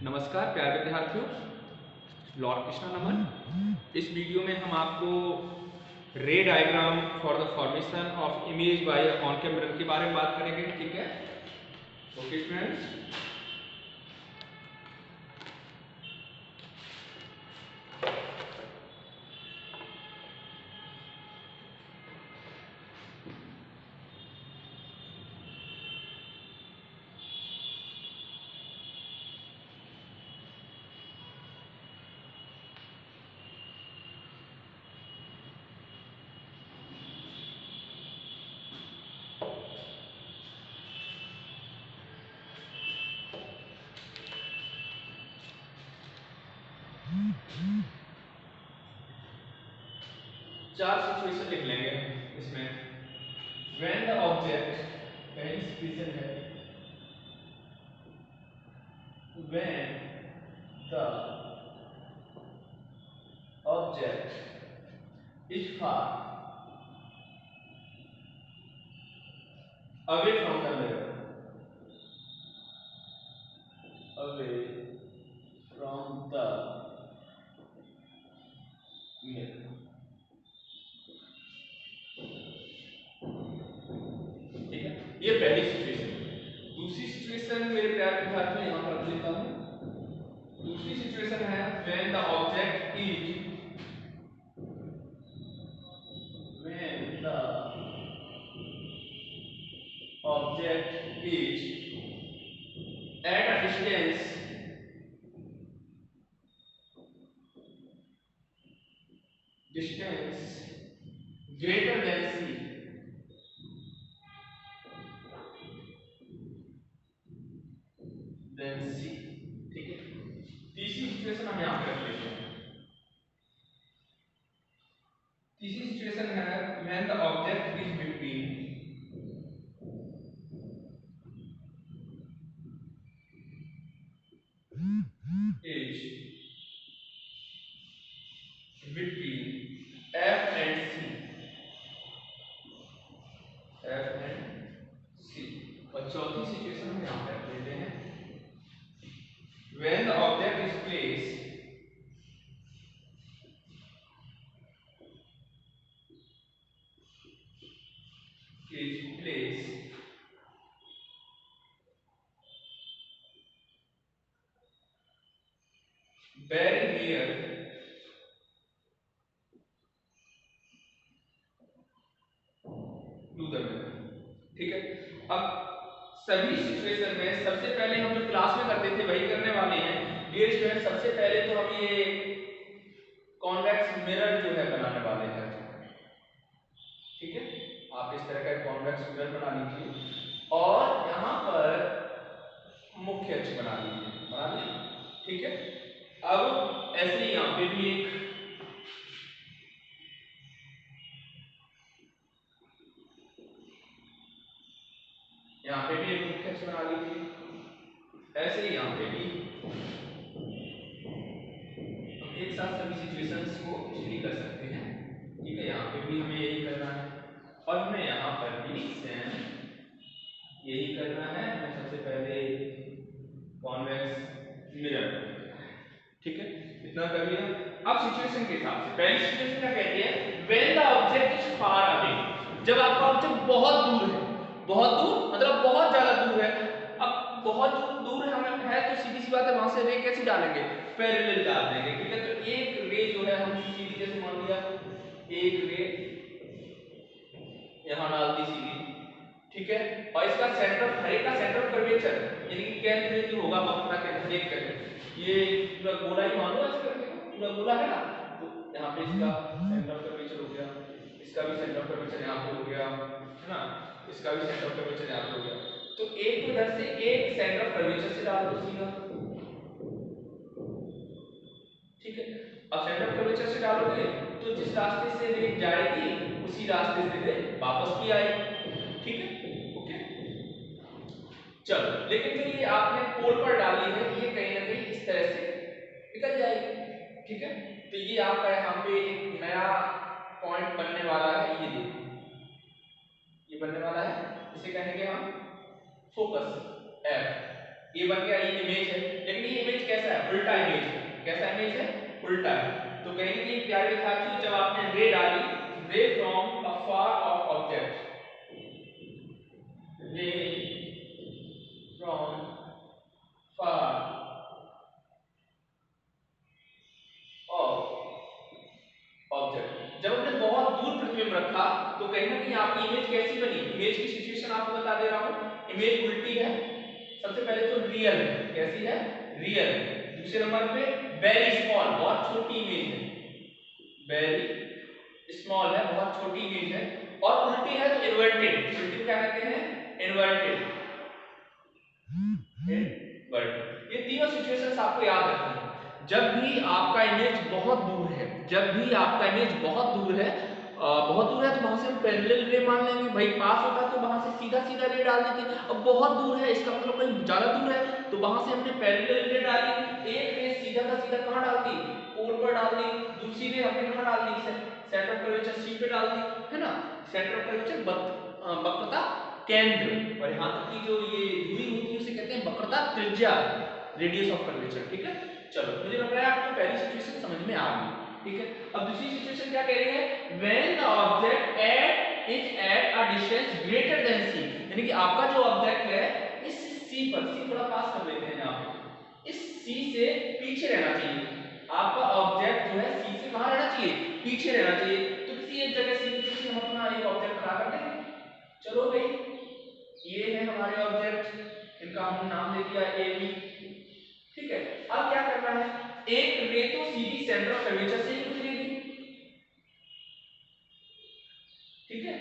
नमस्कार प्यारे विद्यार्थियों, लॉर्ड कृष्णा नमन। इस वीडियो में हम आपको रे diagram for the formation of image by concave mirror के बारे में बात करेंगे। ठीक है, ओके स्टूडेंट्स। चार सिचुएशन लिख लेंगे इसमें। व्हेन द ऑब्जेक्ट, पहली सिचुएशन है when the object is far away from the mirror, away from the mirror। ठीक है, ये पहली सिचुएशन। दूसरी सिचुएशन मेरे प्यारे विद्यार्थियों यहां पर लिखता हूं। दूसरी सिचुएशन है when the object is at a distance greater than c, ठीक है। तीसरी सिचुएशन हम यहां पे रख लेते हैं। तीसरी सिचुएशन है when the object is between f and c, और चौथी सिचुएशन हम यहां पे रख लेते हैं when the object is placed very near to the mirror। ठीक है, अब सभी सिचुएशन में सबसे पहले हम जो क्लास में करते थे वही करने वाले हैं। डियर स्टूडेंट, सबसे पहले तो हम ये कॉन्वेक्स मिरर जो है बनाने वाले हैं। ठीक है, आप इस तरह का कॉन्वेक्स मिरर बना लीजिए और यहां पर मुख्य अक्ष बना लीजिए, बना लिया। ठीक है, अब ऐसे ही यहां पे भी एक यहां पे भी एक मुख्य अक्ष बना लीजिए। ऐसे ही यहां पे भी हम एक साथ सभी सिचुएशंस को स्टडी कर सकते हैं। ठीक है, यहां पे भी हमें यही करना है और हमें यहां पर भी सेम यही करना है। हमें सबसे पहले कॉन्वेक्स मिरर, ठीक है, इतना कर लिया। अब सिचुएशन के हिसाब से पहली सिचुएशन क्या कहती है when the object is far away, जब आपका ऑब्जेक्ट बहुत दूर है। बहुत दूर मतलब बहुत ज्यादा दूर है। अब बहुत दूर है तो सीधी सी बात है, वहां से रे कैसे डालेंगे, पैरेलल डाल देंगे। ठीक है, तो एक रे जो है हम सीधी, जैसे मान लिया एक रे यहां डाल दी सीधी। ठीक है, और इसका सेंटर, हर एक का सेंटर ऑफ कर्वेचर यानी कि केंद्र जो होगा वक्र का केंद्र एक करके ये पूरा गोला ही मान लो, ऐसे करके पूरा गोला है ना, तो यहां पे इसका सेंटर ऑफ कर्वेचर हो गया, इसका भी सेंटर ऑफ कर्वेचर यहां पे हो गया, है ना, इसका भी सेंटर ऑफ कर्वेचर यहां पे हो गया। तो एक तो इधर से एक सेंटर ऑफ कर्वेचर से डाल दो सीधा। ठीक है, अब सेंटर ऑफ कर्वेचर से डालोगे तो जिस रास्ते से रे जाएगी उसी रास्ते से रे वापस भी आएगी। ठीक है, ओके, चलो। लेकिन जो ये आपने पोल पर डाली है ये कहीं ना कहीं इस तरह से निकल जाएगी। ठीक है, तो ये आपका यहाँ पे एक नया पॉइंट बनने वाला है। ये देखो, ये बनने वाला है, इसे कहेंगे हम फोकस एफ। ये बन गया, ये इमेज है। लेकिन ये इमेज कैसे उल्टा इमेज है। कैसा इमेज है? उल्टा है। तो कहीं भी प्यारे विद्यार्थियों जब आपने रे डाली, रे from a far of object, रे फ्रॉम फार ऑफ ऑब्जेक्ट, जब हमने बहुत दूर प्रतिबिंब रखा तो कहीं ना कहीं आपकी इमेज कैसी बनी? इमेज की सिचुएशन आपको बता दे रहा हूं, इमेज उल्टी है। सबसे पहले तो रियल है। कैसी है? रियल। दूसरे नंबर पे वेरी स्मॉल, बहुत छोटी इमेज है, वेरी स्मॉल है, बहुत छोटी इमेज है। और उल्टी है तो इन्वर्टेड। उल्टी क्या कहते हैं? इन्वर्टेड। इन्वर्टेड। ये तीनों सिचुएशंस आपको याद रखनी है। जब भी आपका इमेज बहुत दूर है, जब भी आपका इमेज बहुत दूर है, बहुत दूर है तो वहां से हम पैरेलल रे मान लेंगे। भाई पास होता तो वहां से सीधा सीधा रे डाल देते। अब बहुत दूर है, इसका मतलब कहीं ज्यादा दूर है, तो वहां से हमने पैरेलल रे डाली। एक रे सीधा का सीधा कहां डाल दी? पोल पर डाल दी। दूसरी रे हमने कहां डाल दी? सेंटर ऑफ कर्वेचर सी पे डाल दी, है ना। सेंटर ऑफ कर्वेचर वक्रता केंद्र, और यहां तक की जो ये दूरी होती है उसे कहते हैं वक्रता त्रिज्या, रेडियस ऑफ कर्वेचर। ठीक है, चलो मुझे लग रहा है आपको पहली सिचुएशन समझ में आ गई। ठीक है, अब दूसरी सिचुएशन क्या कह रही है? When the object is at a distance greater than C, यानी कि आपका जो ऑब्जेक्ट है इस सी पर, सी थोड़ा पास कर लेते हैं यहां पे, इस सी से पीछे रहना चाहिए। आपका ऑब्जेक्ट जो है सी से कहां रहना चाहिए? पीछे रहना चाहिए। तो किसी एक जगह सी पे हम अपना एक ऑब्जेक्ट खड़ा कर देंगे। चलो भाई, ये है हमारे ऑब्जेक्ट, इनका हमने नाम दे दिया ए बी। ठीक है, अब क्या करना है? एक रे तो सीधी सेंटर ऑफ कर्वेचर से ही गुजरेगी। ठीक है,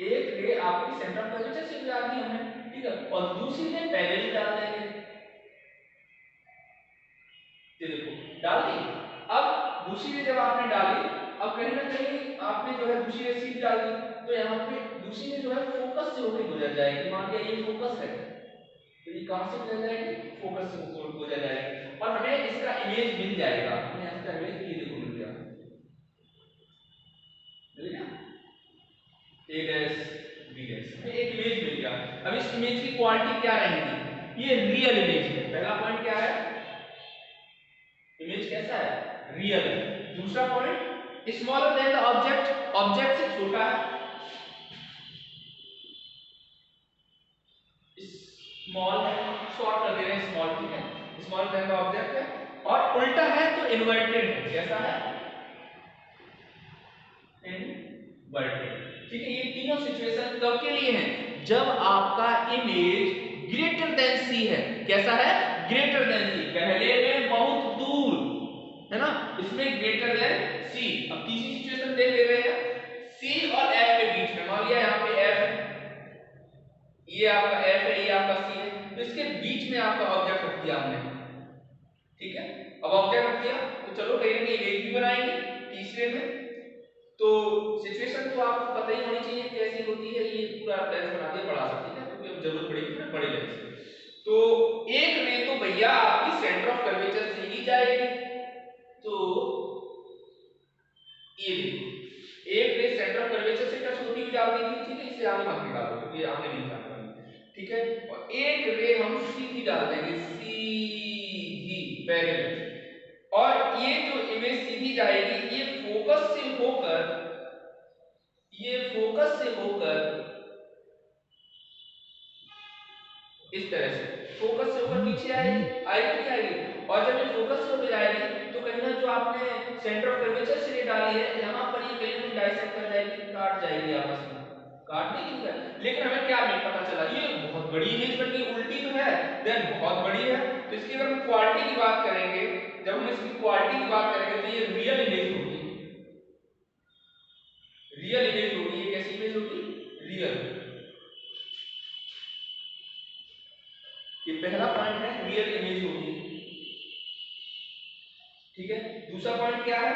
एक रे आपकी सेंटर ऑफ कर्वेचर से गुजरनी है हमें। ठीक है, और दूसरी रे पैरेलल डाल देंगे। ये देखो डाल दी। अब दूसरी रे जब आपने डाली, अब कहीं ना कहीं आपने जो है दूसरी रे सीधी डाल दी, तो यहाँ पे दूसरी रे जो है फोकस से होकर गुजर जाएगी। मान लिया ये फोकस है, तो ये कहां से गुजर जाएगी? फोकस से गुजर जाएगी, और हमें इसका इमेज मिल जाएगा। हमें इसका इमेज ये देखो मिल गया, मिल गया ए डैश बी डैश, हमें एक इमेज मिल गया। अब इस इमेज की क्वालिटी क्या रहेगी? ये रियल इमेज है। पहला पॉइंट क्या है? इमेज कैसा है? रियल है। दूसरा point, smaller than the object, object से छोटा है। स्मॉल है, शॉर्ट कर दे रहे हैं स्मॉल। ठीक है, स्मॉल देन द ऑब्जेक्ट है, और उल्टा है तो इन्वर्टेड है। कैसा है? इन्वर्टेड। ठीक है, ये तीनों सिचुएशन कब के लिए हैं? जब आपका इमेज ग्रेटर देन सी है। कैसा है? ग्रेटर देन सी। पहले में बहुत दूर है ना, इसमें ग्रेटर देन सी। अब तीसरी सिचुएशन देख ले रहे हैं, सी और एफ के बीच में। मान लिया यहाँ पे एफ है, ये आपका एफ है, ये आपका सी है, तो इसके बीच में आपका ऑब्जेक्ट रख दिया हमने। ठीक है, अब ऑब्जेक्ट रख दिया तो चलो कहीं ना कहीं इमेज भी बनाएंगे तीसरे में। तो सिचुएशन तो आपको पता ही होनी चाहिए कैसी होती है, ये पूरा लेंस बना दिया बड़ा सा। ठीक है, क्योंकि अब जरूरत पड़ेगी ना बड़े लेंस। तो एक में तो भैया आपकी सेंटर ऑफ कर्वेचर से ही जाएगी, तो ये देखो एक रे सेंटर ऑफ कर्वेचर से टच होती हुई जा रही थी। ठीक है, इसे आगे मत निकालो क्योंकि ये आगे नहीं जाना। ठीक है, और एक रे हम सीधी डाल देंगे, सीधी पैरेलल, और ये जो इमेज सीधी जाएगी ये फोकस से होकर, ये फोकस से होकर इस तरह से फोकस से होकर पीछे आएगी, आएगी नहीं आएगी। और जब ये फोकस से होकर जाएगी तो कहीं ना जो आपने सेंटर ऑफ कर्वेचर से डाली है यहां पर ये कहीं ना डाइसेक्ट कर जाएगी, काट जाएगी आपस में। काट नहीं है, लेकिन हमें क्या नहीं पता चला, ये बहुत बड़ी इमेज बन गई। उल्टी तो है, देन बहुत बड़ी है। तो इसकी अगर हम क्वालिटी की बात करेंगे, जब हम इसकी क्वालिटी की बात करेंगे तो ये रियल इमेज होगी। रियल इमेज होगी। ये कैसी इमेज होगी? रियल। ये पहला पॉइंट है, रियल इमेज होगी। ठीक है, दूसरा पॉइंट क्या है?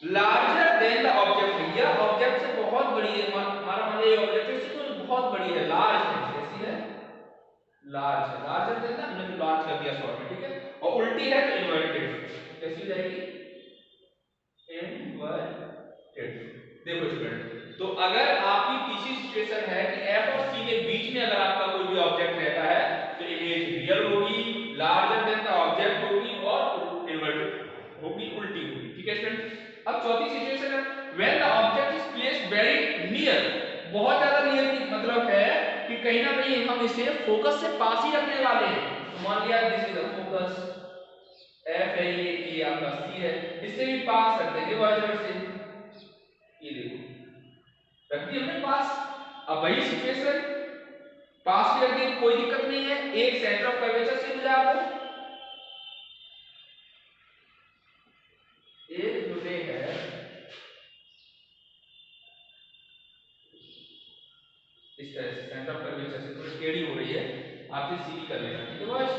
Larger than the object. यह ऑब्जेक्ट से बहुत बड़ी है। हमारा मान लीजिए ऑब्जेक्ट से तो बहुत बड़ी है, लार्ज है। कैसी है? लार्ज है। लार्जर देन द, हमने लार्ज कर दिया शॉर्ट में। ठीक है, और उल्टी है तो इन्वर्टेड। कैसी हो जाएगी? इन्वर्टेड। देखो स्टूडेंट, तो अगर आपकी तीसरी सिचुएशन है कि एफ और सी के बीच में अगर आपका कोई भी ऑब्जेक्ट रहता है तो इमेज रियल होगी, लार्जर देन द ऑब्जेक्ट होगी, और हम इसे फोकस से पास ही रखने वाले हैं। तो मान लिया this is the focus, F है ये आपका सी है, इससे भी पास रख देंगे वाइजर से, ये देखो रख दिया हमने पास। अब वही सिचुएशन पास भी रख दिए, कोई दिक्कत नहीं है, एक सेंटर ऑफ कर्वेचर से मिला आपको, एक जो रे है इस तरह से सेंटर ऑफ कर्वेचर से थोड़ी टेढ़ी हो रही है, आप इसे सीधी कर लेना, ठीक है बॉयज।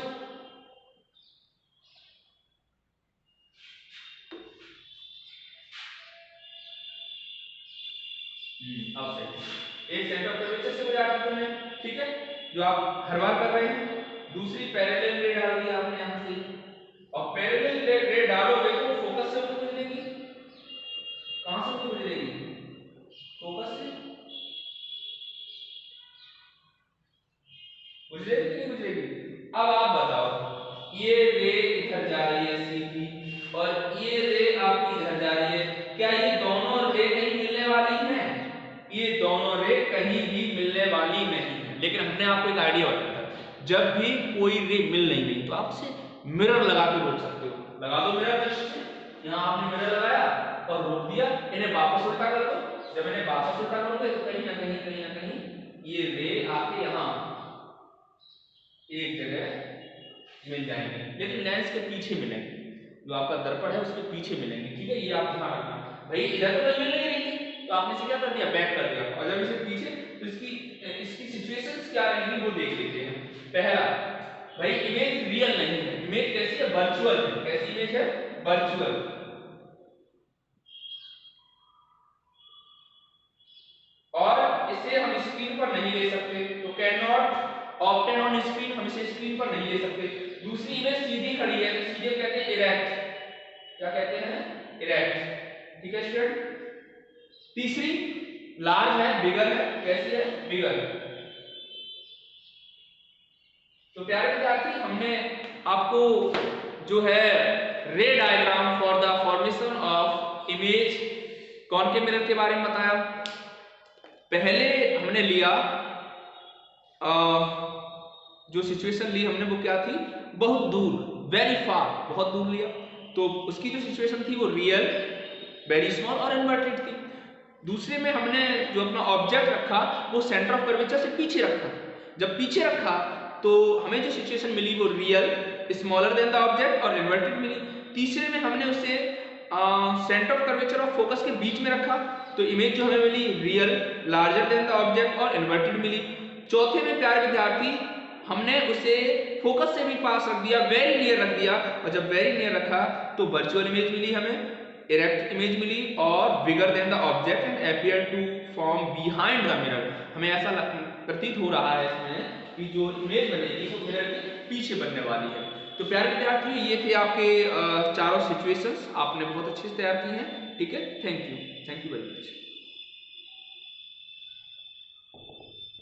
अब से एक सेंटर ऑफ कर्वेचर से मिला तुमने, ठीक है, जो आप हर बार कर रहे हैं। दूसरी पैरेलल रे डाल दी आपने यहां से, और पैरेलल रे डालोगे तो फोकस से तो गुजरेगी, कहां से गुजरेगी, फोकस से गुजरेगी कि नहीं गुजरेगी। अब आप बताओ, ये रे इधर जा रही है सीधी और ये रे आपकी इधर जा रही है, क्या ये दोनों रे कहीं मिलने वाली हैं? ये दोनों रे कहीं भी मिलने वाली नहीं है। लेकिन हमने आपको एक आइडिया बताया था, जब भी कोई रे मिल नहीं रही तो आप इसे मिरर लगा के रोक सकते हो। लगा दो मिरर, दृष्टि यहां आपने मिरर लगाया और रोक दिया, इन्हें वापस उल्टा कर दो। जब इन्हें वापस उल्टा करोगे तो कहीं ना कहीं ये रे आके यहां एक जगह मिल जाएंगे, लेकिन लेंस के पीछे मिलेंगे, जो आपका दर्पण है उसके पीछे मिलेंगे, ठीक है, ये आप ध्यान रखना। भाई इधर तो मिल नहीं रही थी तो आपने इसे क्या कर दिया, बैक कर दिया, और जब इसे पीछे तो इसकी सिचुएशंस क्या रहेंगी वो देख लेते हैं। पहला, भाई इमेज रियल नहीं है, इमेज कैसी है, वर्चुअल है। कैसी इमेज है, वर्चुअल। और इसे हम स्क्रीन पर नहीं ले सकते, तो can not obtain on screen, हम इसे स्क्रीन पर नहीं ले सकते। दूसरी इमेज सीधी खड़ी है तो सीधे कहते हैं इरेक्ट, क्या कहते हैं, इरेक्ट, ठीक है स्टूडेंट। तीसरी लार्ज है, बिगर है, कैसी है, बिगर। तो प्यारे विद्यार्थी, हमने आपको जो है रे diagram for the formation of image concave mirror के बारे में बताया। पहले हमने लिया जो सिचुएशन ली हमने वो क्या थी, बहुत दूर, वेरी फार, बहुत दूर लिया, तो उसकी जो सिचुएशन थी वो रियल, वेरी स्मॉल और इन्वर्टेड थी। दूसरे में हमने जो अपना ऑब्जेक्ट रखा वो सेंटर ऑफ कर्वेचर से पीछे रखा। जब पीछे रखा तो हमें जो सिचुएशन मिली वो real, smaller than the object और इन्वर्टेड मिली। तीसरे में हमने उसे सेंटर ऑफ कर्वेचर और फोकस के बीच में रखा, तो इमेज जो हमें मिली real, larger than the object और इन्वर्टेड मिली। चौथे में प्यारे विद्यार्थी हमने उसे फोकस से भी पास रख दिया, वेरी नियर रख दिया, और जब वेरी नियर रखा तो वर्चुअल इमेज मिली हमें, इरेक्ट इमेज मिली, और bigger than the object and appear to form behind the mirror. हमें ऐसा प्रतीत हो रहा है इसमें कि जो इमेज बनेगी वो मिरर के पीछे बनने वाली है। तो प्यारे विद्यार्थियों, ये थे आपके चारों सिचुएशंस, आपने बहुत अच्छे से तैयार की हैं, ठीक है। Thank you very much.